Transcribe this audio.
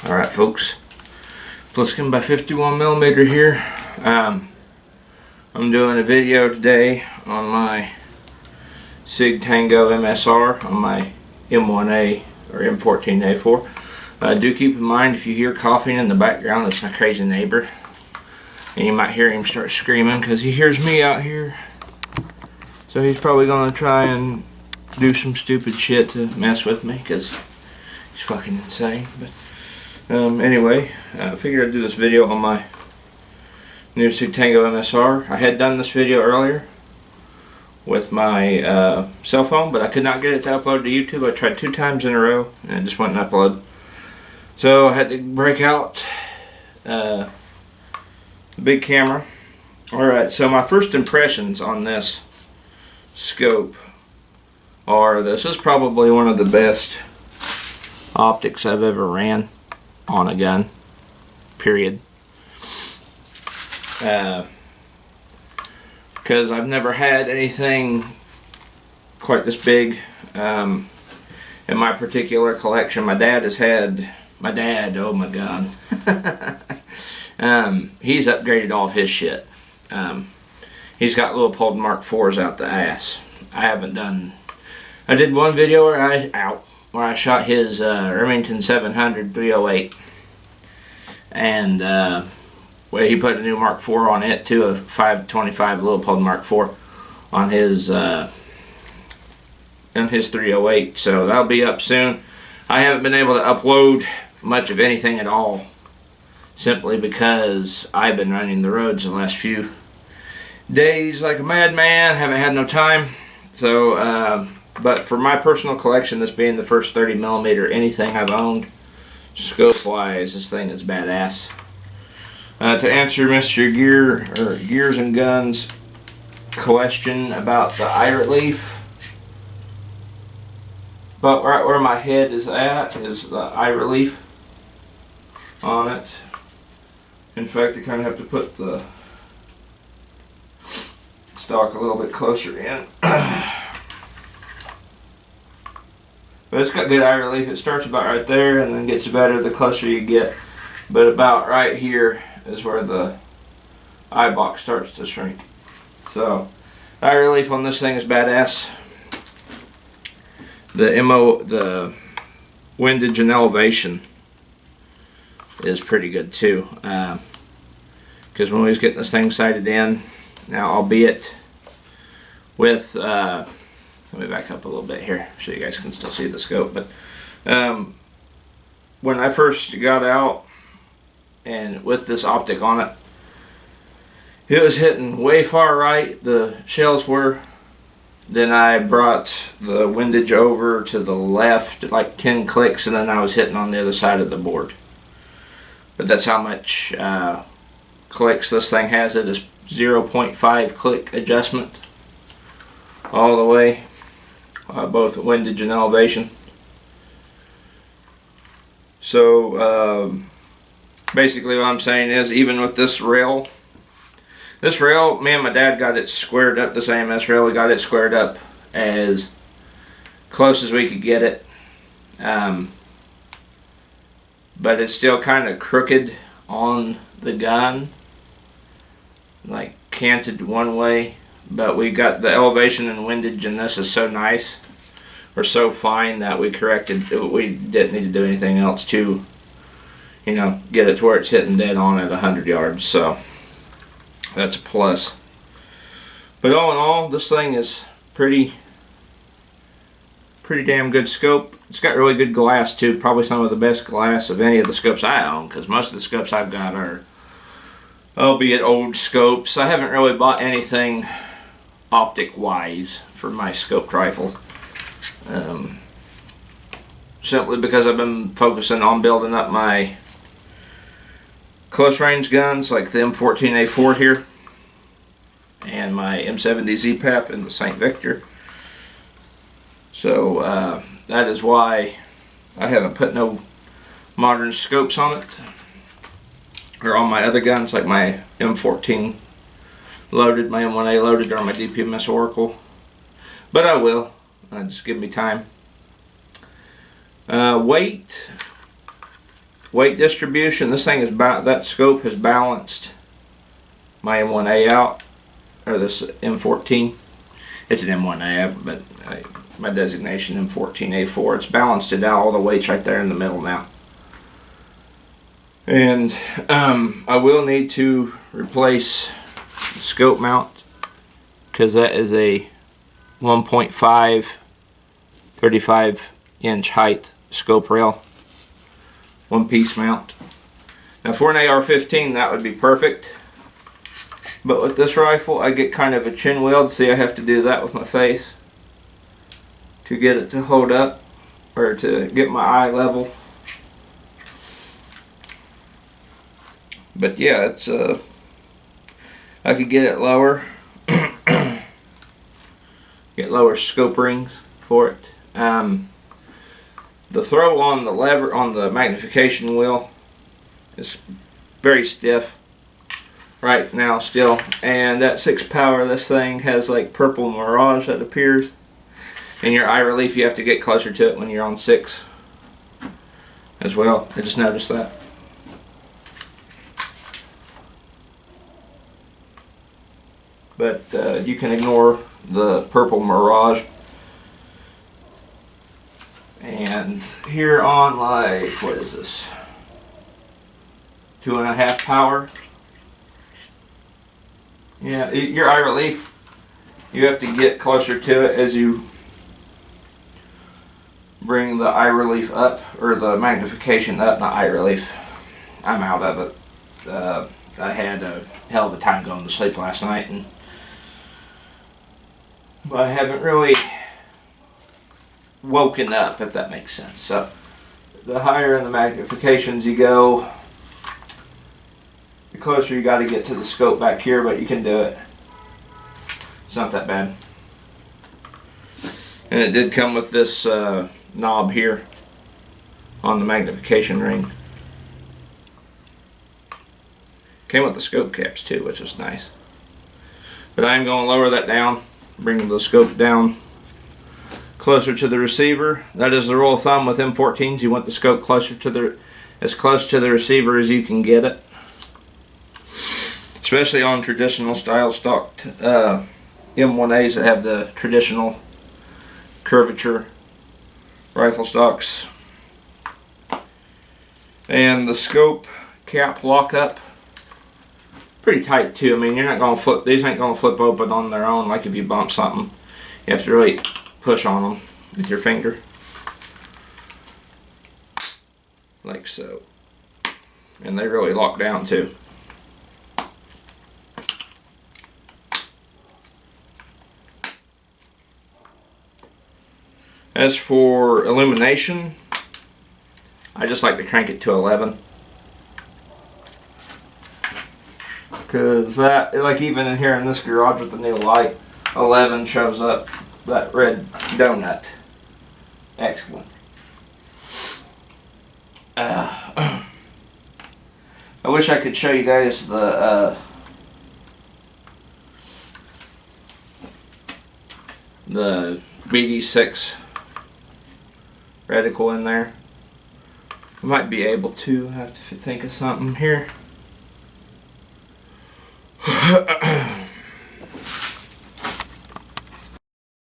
Alright folks, Pliskin by 51mm here. I'm doing a video today on my SIG Tango MSR on my M1A or M14A4. Do keep in mind, if you hear coughing in the background, it's my crazy neighbor. And you might hear him start screaming because he hears me out here. So he's probably going to try and do some stupid shit to mess with me because he's fucking insane. But anyway, I figured I'd do this video on my new SIG Tango MSR. I had done this video earlier with my cell phone, but I could not get it to upload to YouTube. I tried 2 times in a row and it just wouldn't upload. So I had to break out the big camera. Alright, so my first impressions on this scope are this is probably one of the best optics I've ever ran on a gun, period. Because I've never had anything quite this big in my particular collection. My dad has had, oh my god, he's upgraded all of his shit. He's got Leopold Mark IVs out the ass. I did one video where I shot his Remington 700 308, and where he put a new Mark IV on it too, a 525 Leopold Mark IV on his 308. So that'll be up soon. I haven't been able to upload much of anything at all, simply because I've been running the roads the last few days like a madman. Haven't had no time. So but for my personal collection, this being the first 30mm anything I've owned, scope wise, this thing is badass. To answer Mr. Gears and Guns question about the eye relief, but right where my head is at is the eye relief on it. In fact, I kind of have to put the stock a little bit closer in. But it's got good eye relief. It starts about right there and then gets better the closer you get. But about right here is where the eye box starts to shrink. So, eye relief on this thing is badass. The windage and elevation is pretty good too. Because when we was getting this thing sighted in, now albeit with let me back up a little bit here so you guys can still see the scope. But when I first got out and with this optic on it, it was hitting way far right, the shells were. Then I brought the windage over to the left like 10 clicks, and then I was hitting on the other side of the board. But that's how much clicks this thing has. It is 0.5 click adjustment all the way. Both windage and elevation. So basically what I'm saying is, even with this rail, me and my dad got it squared up, this AMS rail, we got it squared up as close as we could get it. But it's still kind of crooked on the gun, like canted one way. But we got the elevation and windage, and this is so nice, or so fine, that we corrected. We didn't need to do anything else to, you know, get it to where it's hitting dead on at 100 yards. So that's a plus. But all in all, this thing is pretty damn good scope. It's got really good glass too. Probably some of the best glass of any of the scopes I own, because most of the scopes I've got are, albeit old scopes. I haven't really bought anything optic wise for my scoped rifle, simply because I've been focusing on building up my close range guns like the M14A4 here and my M70 Z-Pap and the St. Victor. So that is why I haven't put no modern scopes on it, or on my other guns like my M14 loaded, my M1A loaded, or my DPMS Oracle. But I will. Just give me time. Weight. weight distribution, this thing is that scope has balanced my M1A out, or this M14. It's an M1A, but my designation M14A4. It's balanced it out, all the weights right there in the middle now. And I will need to replace the scope mount, because that is a 1.5 35-inch height scope rail, one-piece mount. Now for an AR-15 that would be perfect, but with this rifle I get kind of a chin weld. See, I have to do that with my face to get it to hold up, or to get my eye level. But yeah, it's I could get it lower, get lower scope rings for it. The throw on the lever on the magnification wheel is very stiff right now still, and that 6 power, this thing has like purple mirage that appears in your eye relief. You have to get closer to it when you're on 6 as well. I just noticed that. But you can ignore the purple mirage. And here on, like, what is this? 2.5 power. Yeah, your eye relief, you have to get closer to it as you bring the eye relief up, or the magnification up, not eye relief. I'm out of it. I had a hell of a time going to sleep last night, and I haven't really woken up, if that makes sense. So the higher in the magnifications you go, the closer you got to get to the scope back here, but you can do it. It's not that bad. And it did come with this knob here on the magnification ring. Came with the scope caps too, which is nice. But I'm going to lower that down, bring the scope down closer to the receiver. That is the rule of thumb with M14s. You want the scope closer to as close to the receiver as you can get it. Especially on traditional style stocked M1As that have the traditional curvature rifle stocks. And the scope cap lockup, pretty tight too. I mean, you're not going to flip, these ain't going to flip open on their own like if you bump something. You have to really push on them with your finger, like so. And they really lock down too. As for illumination, I just like to crank it to 11. Because that, like even in here in this garage with the new light, 11 shows up that red donut. Excellent. I wish I could show you guys the BD6 reticle in there. I might be able to. I have to think of something here.